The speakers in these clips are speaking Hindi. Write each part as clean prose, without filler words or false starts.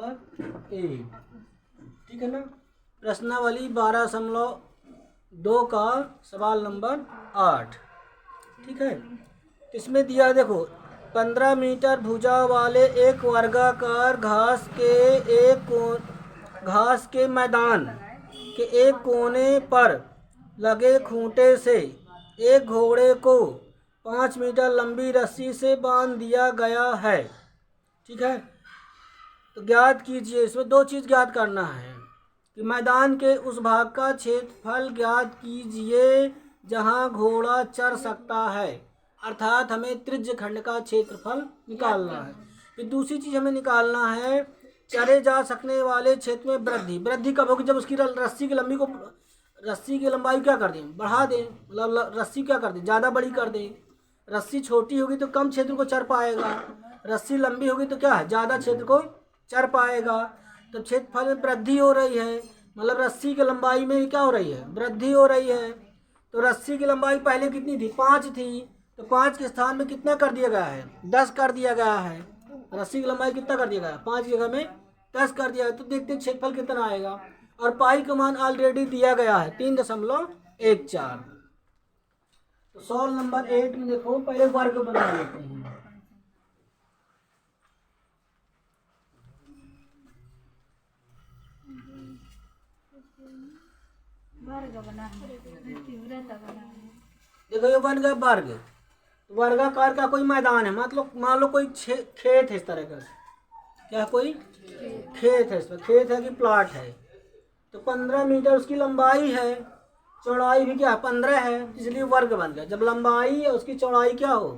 नंबर 1, ठीक है ना। प्रश्नावली 12.2 का सवाल नंबर 8, ठीक है। इसमें दिया देखो 15 मीटर भुजा वाले एक वर्गाकार घास के मैदान के एक कोने पर लगे खूंटे से एक घोड़े को 5 मीटर लंबी रस्सी से बांध दिया गया है, ठीक है। तो ज्ञात कीजिए, इसमें दो चीज़ ज्ञात करना है कि मैदान के उस भाग का क्षेत्रफल ज्ञात कीजिए जहां घोड़ा चर सकता है, अर्थात हमें त्रिज्य खंड का क्षेत्रफल निकालना है। फिर दूसरी चीज़ हमें निकालना है चरे जा सकने वाले क्षेत्र में वृद्धि। वृद्धि कब होगी? जब उसकी रस्सी की लंबाई क्या कर दें? बढ़ा दें, मतलब रस्सी क्या कर दें? ज़्यादा बड़ी कर दें। रस्सी छोटी होगी तो कम क्षेत्र को चर पाएगा, रस्सी लंबी होगी तो क्या है? ज़्यादा क्षेत्र को चर पाएगा। तो क्षेत्रफल में वृद्धि हो रही है, मतलब रस्सी की लंबाई में क्या हो रही है? वृद्धि हो रही है। तो रस्सी की लंबाई पहले कितनी थी? 5 थी, तो 5 के स्थान में कितना कर दिया गया है? 10 कर दिया गया है। रस्सी की लंबाई कितना कर दिया गया? 5 की जगह में 10 कर दिया है। तो देखते क्षेत्रफल कितना आएगा, और पाई का मान ऑलरेडी दिया गया है 3.14। तो सवाल नंबर 8 में देखो, पहले वर्ग बना लेते हैं। देखो ये बन गया वर्ग। वर्गाकार का कोई मैदान है, मतलब मान लो कोई खेत है इस तरह का, क्या कोई खेत है, इसमें खेत है कि प्लाट है। तो 15 मीटर उसकी लंबाई है, चौड़ाई भी क्या है? 15 है, इसलिए वर्ग बन गया। जब लंबाई और उसकी चौड़ाई क्या हो?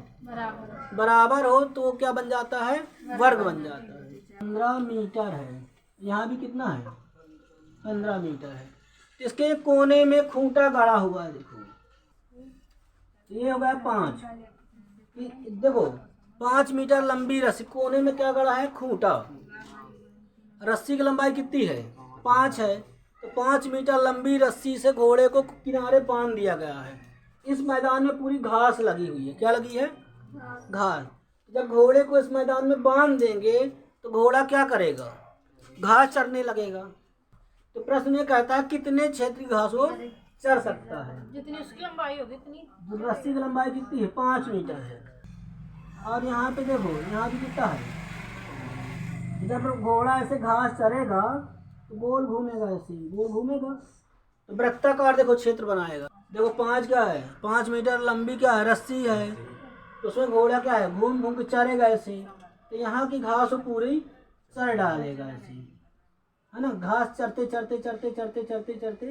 बराबर हो तो क्या बन जाता है? वर्ग बन जाता है। 15 मीटर है, यहाँ भी कितना है? 15 मीटर है। इसके कोने में खूंटा गड़ा हुआ है, देखो ये हो गया 5। देखो 5 मीटर लंबी रस्सी, कोने में क्या गड़ा है? खूंटा। रस्सी की लंबाई कितनी है? 5 है, तो 5 मीटर लंबी रस्सी से घोड़े को किनारे बांध दिया गया है। इस मैदान में पूरी घास लगी हुई है। क्या लगी है? घास। जब घोड़े को इस मैदान में बांध देंगे तो घोड़ा क्या करेगा? घास चरने लगेगा। तो प्रश्न ये कहता है कितने क्षेत्र की घास वो चर सकता है? जितनी उसकी लंबाई होगी इतनी। रस्सी की लंबाई कितनी है? 5 मीटर है। और यहाँ पे देखो, यहाँ भी कितना है? जब घोड़ा ऐसे घास चरेगा तो गोल घूमेगा, ऐसे गोल घूमेगा तो वृत्ताकार देखो क्षेत्र बनाएगा। देखो 5 क्या है? 5 मीटर लंबी क्या है? रस्सी है, तो उसमें घोड़ा क्या है? घूम घूम के चरेगा ऐसे। तो यहाँ की घास वो पूरी चर डालेगा ऐसे, है ना। घास चरते चरते चरते चरते चरते चरते,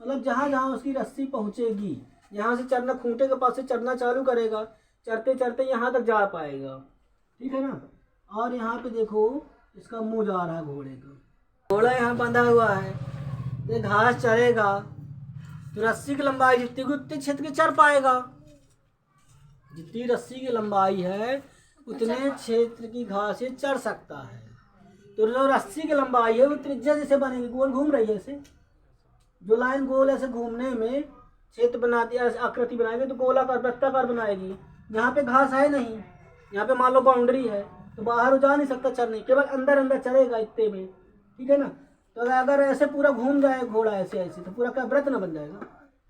मतलब जहाँ जहाँ उसकी रस्सी पहुँचेगी, यहाँ से चरना, खूंटे के पास से चरना चालू करेगा, चरते चरते यहाँ तक जा पाएगा, ठीक है ना। और यहाँ पे देखो इसका मुंह जा रहा है घोड़े का। घोड़ा यहाँ बंधा हुआ है, ये घास चरेगा तो रस्सी की लंबाई जितनी उतने क्षेत्र के चर पाएगा। जितनी रस्सी की लंबाई है उतने क्षेत्र की घास ये चर सकता है। तो जो रस्सी की लंबाई है वो त्रिज्या जैसे बनेगी, गोल घूम रही है ऐसे। जो लाइन गोल ऐसे घूमने में क्षेत्र बनाती है, आकृति बनाएगी तो गोलाकार वृत्ताकार बनाएगी। यहाँ पे घास है नहीं, यहाँ पे मान लो बाउंड्री है, तो बाहर हो जा नहीं सकता चरने, केवल अंदर अंदर चरेगा इतने में, ठीक है ना। तो अगर ऐसे पूरा घूम जाए घोड़ा ऐसे ऐसे, तो पूरा क्या व्रत ना बन जाएगा?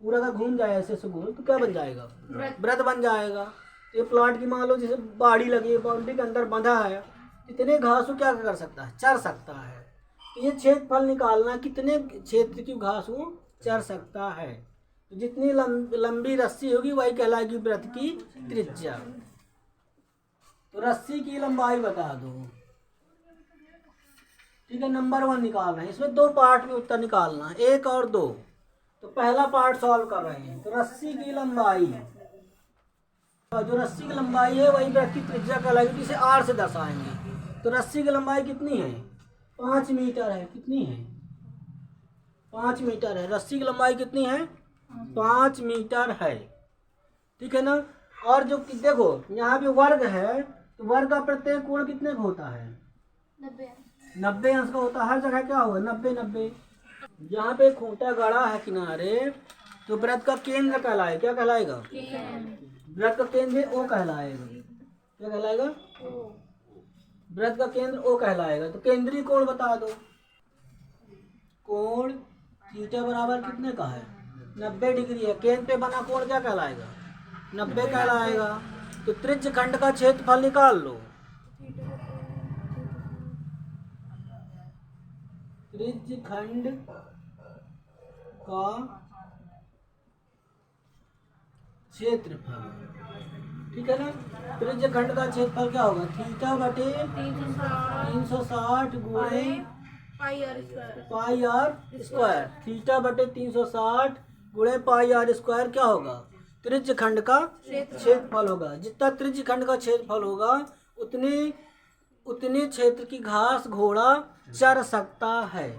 पूरा अगर घूम जाए ऐसे ऐसे गोल तो क्या बन जाएगा? व्रत बन जाएगा। तो ये प्लाट की मान लो जैसे बाड़ी लगी है, बाउंड्री के अंदर बंधा है, इतने घास को क्या कर सकता है? चर सकता है। तो ये क्षेत्रफल निकालना, कितने क्षेत्र की घास वो चर सकता है। तो जितनी लंबी रस्सी होगी वही कहलाएगी व्रत की त्रिज्या। तो रस्सी की लंबाई बता दो, ठीक है। नंबर 1 निकालना है, इसमें 2 पार्ट में उत्तर निकालना है, 1 और 2। तो पहला पार्ट सॉल्व कर रहे हैं। तो रस्सी की लंबाई, जो रस्सी की लंबाई है वही व्रत की त्रिज्या कहलाएगी, जिसे R से दर्शाएंगे। तो रस्सी की लंबाई कितनी है? 5 मीटर है। कितनी है? 5 मीटर है। रस्सी की लंबाई कितनी है? 5 मीटर है, ठीक है ना। और जो देखो यहाँ पे वर्ग है, तो वर्ग का प्रत्येक कोण कितने का होता है? 90 अंश का होता है। हर जगह क्या होगा? 90-90। यहाँ पे खूंटा गड़ा है किनारे, तो व्रत का केंद्र कहलाएगा। क्या कहलाएगा? व्रत का केंद्र O कहलाएगा। क्या कहलाएगा? वृत्त का केंद्र ओ कहलाएगा। तो केंद्रीय कोण बता दो। कोण थीटा बराबर कितने का है? 90 डिग्री है। केंद्र पे बना कोण क्या कहलाएगा? 90 कहलाएगा। तो त्रिज्य खंड का क्षेत्रफल निकाल लो। त्रिज्य खंड का क्षेत्रफल, ठीक है ना। त्रिज्य खंड का क्षेत्रफल क्या होगा? थीटा बटे 360 गुणे पाई आर स्क्वायर। थीटा बटे 360 गुणे पाई आर स्क्वायर क्या होगा? त्रिज्य खंड का क्षेत्रफल होगा। जितना त्रिज्य खंड का क्षेत्रफल होगा उतने क्षेत्र की घास घोड़ा चर सकता है।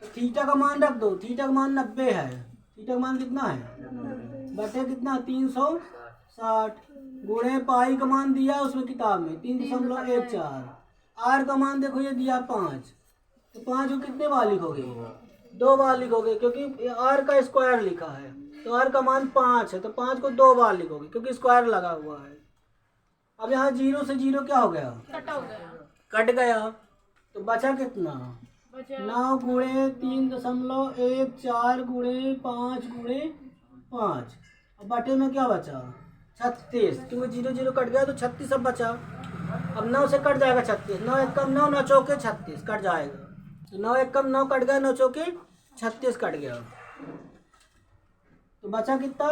तो थीटा का मान रख दो। थीटा का मान 90 है। थीटा का मान कितना है? बटे कितना? 360 गुणे पाई का मान दिया उसमें किताब में 3.14। आर का मान देखो ये दिया 5। तो 5 को कितने बार लिखोगे? 2 बार लिखोगे, क्योंकि आर का स्क्वायर लिखा है। तो आर का मान 5 है, तो 5 को 2 बार लिखोगे क्योंकि स्क्वायर लगा हुआ है। अब यहाँ 0 से 0 क्या हो गया? कट गया। तो बचा कितना? 9 गुणे 3.14 गुणे 5 गुणे 5। अब बटे में क्या बचा? 36, क्योंकि 0 0 कट गया तो 36 अब बचा। अब 9 से कट जाएगा 36। 9 एक कम 9, 9 चौके 36 कट जाएगा। तो 9 एक कम 9 कट गया, 9 चौके 36 कट गया। तो बचा कितना?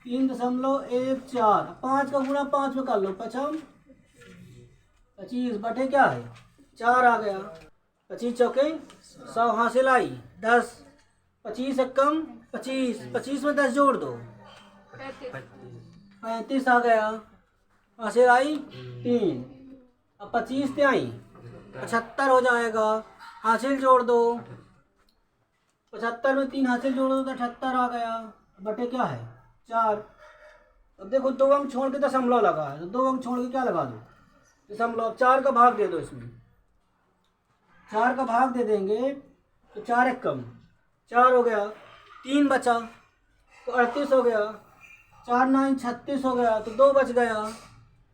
3.14। 5 का गुणा 5 में कर लो, 5 25 बटे क्या है? 4 आ गया। 25 चौके 100 हासिल आई 10। 25 एक कम 25, 25 में 10 जोड़ दो 35 आ गया। हासिल आई 3। अब 25 पे आई 75 हो जाएगा। हासिल जोड़ दो। 75 में 3 हासिल जोड़ दो तो 78 आ गया। बटे क्या है? 4। अब देखो 2 अंक छोड़ के दशमलव लगा है, तो 2 अंक छोड़ के क्या लगा दो? दशमलव। 4 का भाग दे दो इसमें। 4 का भाग दे देंगे तो 4 एक कम 4 हो गया। 3 बचा तो 38 हो गया। 4 9 36 हो गया, तो 2 बच गया।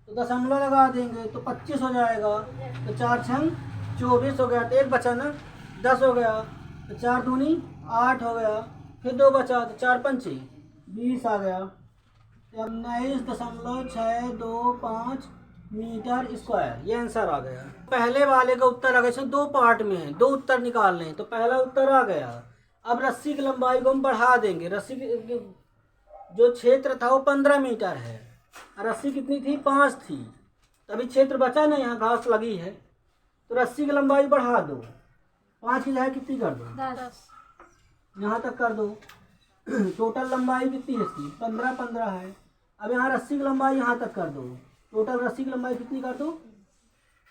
तो दशमलव लगा देंगे तो 25 हो जाएगा। तो 4 6 24 हो गया। तो 1 बचा ना, 10 हो गया। तो 4 दूनी 8 हो गया। फिर 2 बचा तो 4 पंचे 20 आ गया। 19.625 मीटर स्क्वायर, ये आंसर आ गया। पहले वाले का उत्तर आ गया। इसमें 2 पार्ट में है, 2 उत्तर निकालने हैं। तो पहला उत्तर आ गया। अब रस्सी की लंबाई को हम बढ़ा देंगे। रस्सी की जो क्षेत्र था वो 15 मीटर है। रस्सी कितनी थी? 5 थी। तभी क्षेत्र बचा ना, यहाँ घास लगी है। तो रस्सी की लंबाई बढ़ा दो। 5 की जगह कितनी कर दो? 10। यहाँ तक कर दो। टोटल लंबाई कितनी है इसकी? 15 15 है। अब यहाँ रस्सी की लंबाई यहाँ तक कर दो। टोटल रस्सी की लंबाई कितनी कर दो?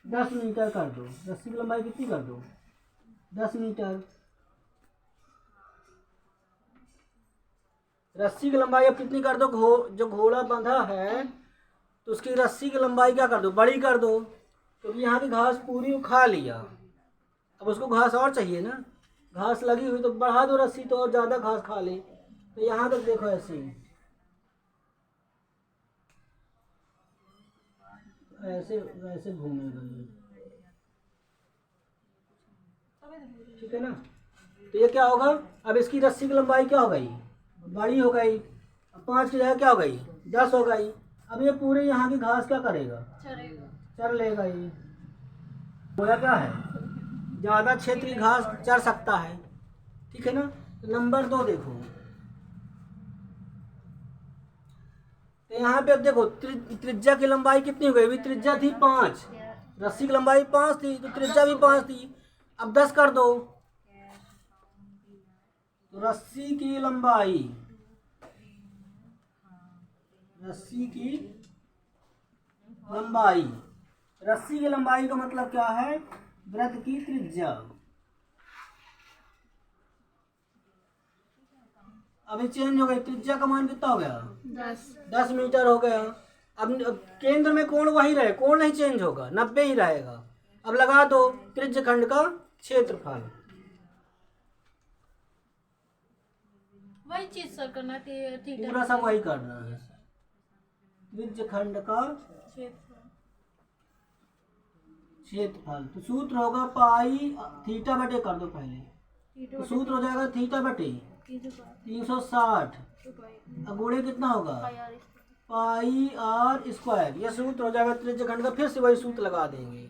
10 मीटर कर दो। रस्सी की लंबाई कितनी कर दो? 10 मीटर। रस्सी की लंबाई अब कितनी कर दो? जो घोड़ा बंधा है तो उसकी रस्सी की लंबाई क्या कर दो? बड़ी कर दो, क्योंकि यहाँ की घास पूरी खा लिया। अब उसको घास और चाहिए ना, घास लगी हुई, तो बढ़ा दो रस्सी तो और ज़्यादा घास खा ले। तो यहाँ तक देखो ऐसे ऐसे वैसे घूमेगा ये, ठीक है ना। तो ये क्या होगा? अब इसकी रस्सी की लंबाई क्या हो गई? बड़ी हो गई। अब 5 की जगह क्या हो गई? 10 हो गई। अब ये पूरे यहाँ की घास क्या करेगा? चर लेगा ये। बोला क्या है? ज़्यादा क्षेत्र की घास चर सकता है, ठीक है ना। तो नंबर 2 देखो। तो यहाँ पे अब देखो त्रिज्या की लंबाई कितनी हो गई? अभी त्रिज्या थी 5, रस्सी की लंबाई 5 थी, तो त्रिज्या भी 5 थी। अब 10 कर दो। तो रस्सी की लंबाई रस्सी की लंबाई का मतलब क्या है? वृत्त की त्रिज्या। अभी चेंज हो गई। त्रिज्या का मान कितना हो गया? 10 मीटर हो गया। अब केंद्र में कोण वही रहे, कोण नहीं चेंज होगा, 90 ही रहेगा। अब लगा दो त्रिज्य खंड का क्षेत्रफल। वही चीज सर करना थी। पूरा सब वही करना है। त्रिज्य खंड का क्षेत्रफल। तो सूत्र होगा पाई थीटा बटे कर दो पहले, तो सूत्र हो जाएगा थीटा बटे 360 अब गुणे कितना होगा पाई आर स्क्वायर। यह सूत्र हो जाएगा त्रिज्या खंड का। फिर से वही सूत्र लगा देंगे।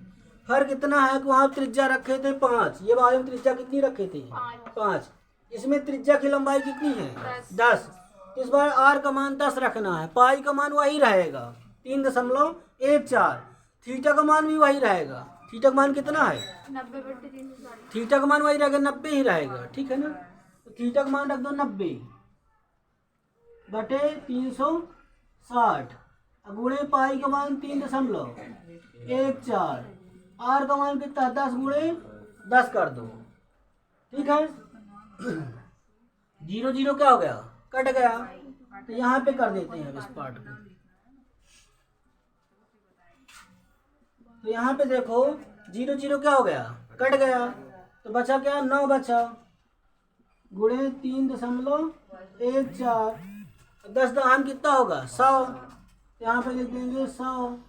फर्क इतना है कि वहाँ त्रिज्या रखे थे 5, ये वाले में त्रिज्या कितनी रखे थे 5। इसमें त्रिज्या की लंबाई कितनी है 10। इस बार आर का मान 10 रखना है, पाई का मान वही रहेगा 3.14, थीटा का मान भी वही रहेगा। थीटा का मान कितना है 90/360। थीटा का मान वही रहेगा 90 ही रहेगा, ठीक है ना। तो थीटा का मान रख दो 90 बटे 360 गुणे पाई का मान 3.14, आर का मान कितना 10 गुणे 10 कर दो, ठीक है। 0 0 क्या हो गया कट गया, तो यहाँ पे कर देते हैं इस पार्ट को। तो यहाँ पे देखो 0 0 क्या हो गया कट गया, तो बचा क्या 9 बचा गुणे 3.14, 10 दहान कितना होगा 100, यहाँ पे लिख देंगे 100।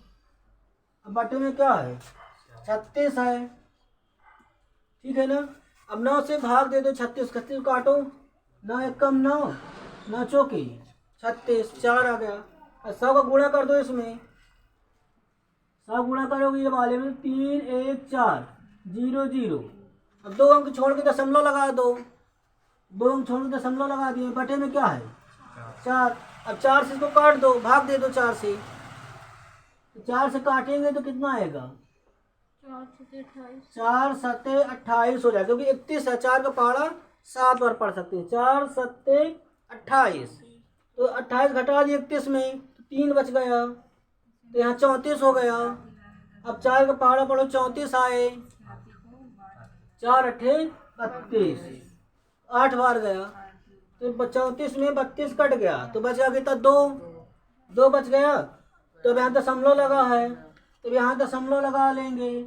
अब बटे में क्या है 36 है, ठीक है ना। अब 9 से भाग दे दो 36, 36 काटो 9 1 कम 9, 9 चौकी 36, 4 आ गया। और 100 का गुणा कर दो इसमें, 100 गुणा करोगे ये वाले में 3 1 4 0 0। अब 2 अंक छोड़ के दशमलव लगा दो, 2 अंक छोड़ के दशमलव लगा दिए, बटे में क्या है 4। अब 4 से इसको काट दो, भाग दे दो 4 से, 4 से काटेंगे तो कितना आएगा 4 7 28 हो जाएगा, क्योंकि 31 है, 4 का पहाड़ा 7 बार पढ़ सकते हैं। 4 7 28, तो 28 घटा दिए 31 में तो 3 बच गया, तो यहाँ 34 हो गया। अब 4 का पहाड़ा पढ़ो 34 आए, 4 8 32, 8 बार गया, तो 34 में 32 कट गया, तो बच गया कितना 2 बच गया। तो अब यहाँ दशमलव लगा है, तो यहाँ दशमलव लगा लेंगे,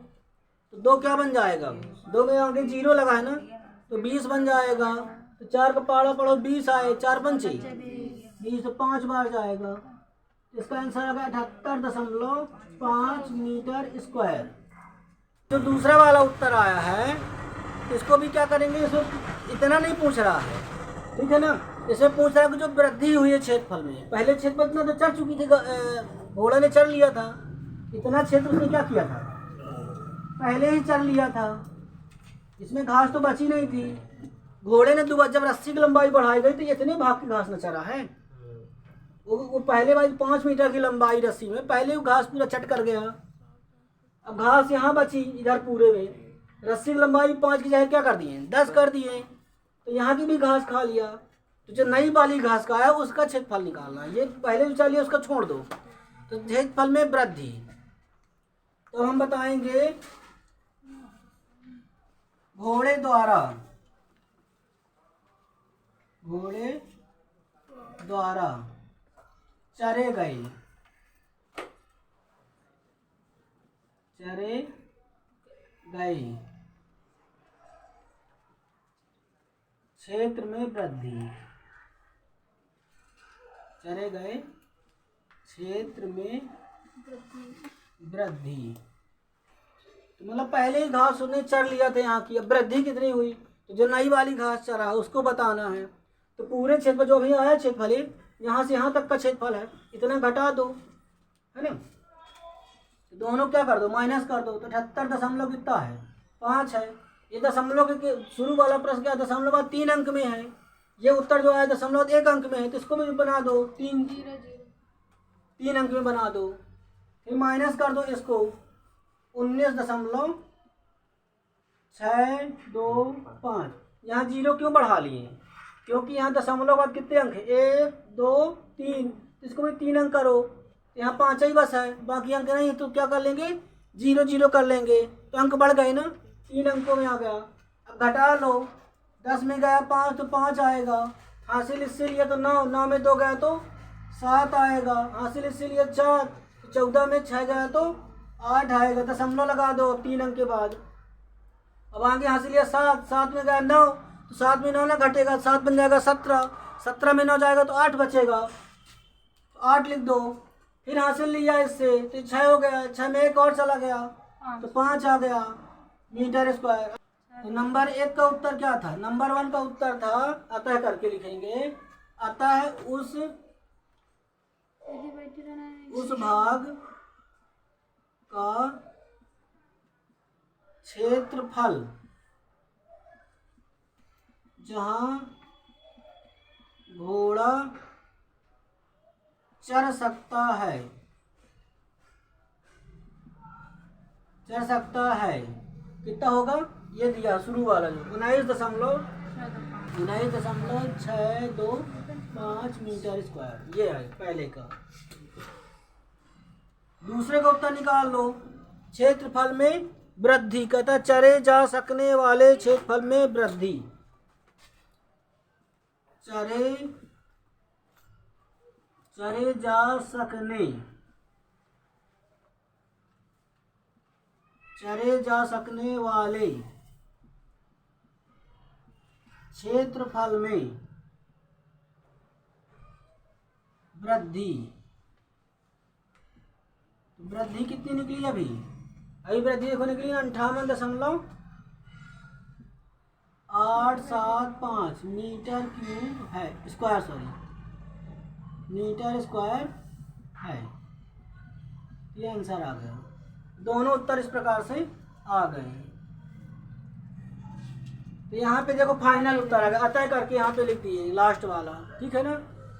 तो 2 क्या बन जाएगा 2 में आगे 0 लगा है ना, तो 20 बन जाएगा। तो 4 का पहाड़ा पढ़ो 20 आए, 4 पंचे 20, तो 5 बार जाएगा। इसका आंसर आ गया 78.5 मीटर स्क्वायर। जो दूसरा वाला उत्तर आया है इसको भी क्या करेंगे, इसको इतना नहीं पूछ रहा है, ठीक है ना। इसे पूछ रहा है कि जो वृद्धि हुई है क्षेत्रफल में, पहले क्षेत्रफल इतना तो चढ़ चुकी थी, घोड़ा ने चढ़ लिया था, इतना क्षेत्र उसने क्या किया था पहले ही चढ़ लिया था, इसमें घास तो बची नहीं थी। घोड़े ने जब रस्सी की लंबाई बढ़ाई गई तो इतने भाग की घास न चढ़ा है, वो पहले भाई 5 मीटर की लंबाई रस्सी में पहले वो घास पूरा चट कर गया। अब घास यहाँ बची इधर पूरे में, रस्सी की लंबाई 5 की जगह क्या कर दिए 10 कर दिए, तो यहाँ की भी घास खा लिया। तो जो नई वाली घास का है उसका क्षेत्रफल निकालना है, ये पहले जो चलिए उसका छोड़ दो। तो क्षेत्रफल में वृद्धि, तो हम बताएंगे घोड़े द्वारा चरे गए क्षेत्र में वृद्धि, चरे गए क्षेत्र में वृद्धि। तो मतलब पहले ही घास उसने चढ़ लिया था यहाँ की, अब वृद्धि कितनी हुई, तो जो नई वाली घास चढ़ा उसको बताना है। तो पूरे क्षेत्र जो भी आया क्षेत्रफल यहाँ से यहाँ तक का क्षेत्रफल है, इतना घटा दो, है ना। तो दोनों क्या कर दो माइनस कर दो, तो 78 दशमलव कितना है 5 है। ये दशमलव के शुरू वाला प्रश्न क्या दशमलव बाद 3 अंक में है, ये उत्तर जो आया दशमलव 1 अंक में है, तो इसको भी बना दो 3 अंक में बना दो। फिर माइनस कर दो इसको 19.625। यहाँ 0 क्यों बढ़ा लिए, क्योंकि यहाँ दशमलव बाद कितने अंक है 1 2 3, इसको भी 3 अंक करो, यहाँ 5 ही बस है, बाकी अंक नहीं, तो क्या कर लेंगे 0 0 कर लेंगे, तो अंक बढ़ गए ना, 3 अंकों में आ गया। अब घटा लो, 10 में गया 5 तो 5 आएगा, हासिल इससे लिया तो 9, 9 में 2 गया तो 7 आएगा, हासिल इससे लिया 4, 14 में 6 गया तो 8 आएगा, दशमलव लगा दो 3 अंक के बाद। अब आगे हासिल लिया 7, 7 में गया 9, तो 7 में 9 ना घटेगा, 7 बन जाएगा 17, 17 में 9 जाएगा तो 8 बचेगा, तो 8 लिख दो। फिर हासिल लिया इससे तो 6 हो गया, 6 में 1 और चला गया, तो 5 आ गया मीटर स्क्वायर। तो नंबर 1 का उत्तर क्या था? नंबर 1 का उत्तर था, अतः करके लिखेंगे, अतः उस भाग का क्षेत्रफल जहां घोड़ा चढ़ सकता है, कितना होगा? ये दिया शुरू वाला जो 19.625 मीटर स्क्वायर, ये है पहले का। दूसरे का उत्तर निकाल लो। क्षेत्रफल में वृद्धि, कहता चरे जा सकने वाले क्षेत्रफल में वृद्धि, चरे जा सकने वाले क्षेत्रफल में वृद्धि। वृद्धि कितनी निकली अभी वृद्धि देखो निकली 58.875 मीटर क्यूब है, मीटर स्क्वायर है। ये आंसर आ गया। दोनों उत्तर इस प्रकार से आ गए। तो यहाँ पे देखो फाइनल उत्तर आ गया, अतः करके यहाँ पे लिख दिए लास्ट वाला, ठीक है ना।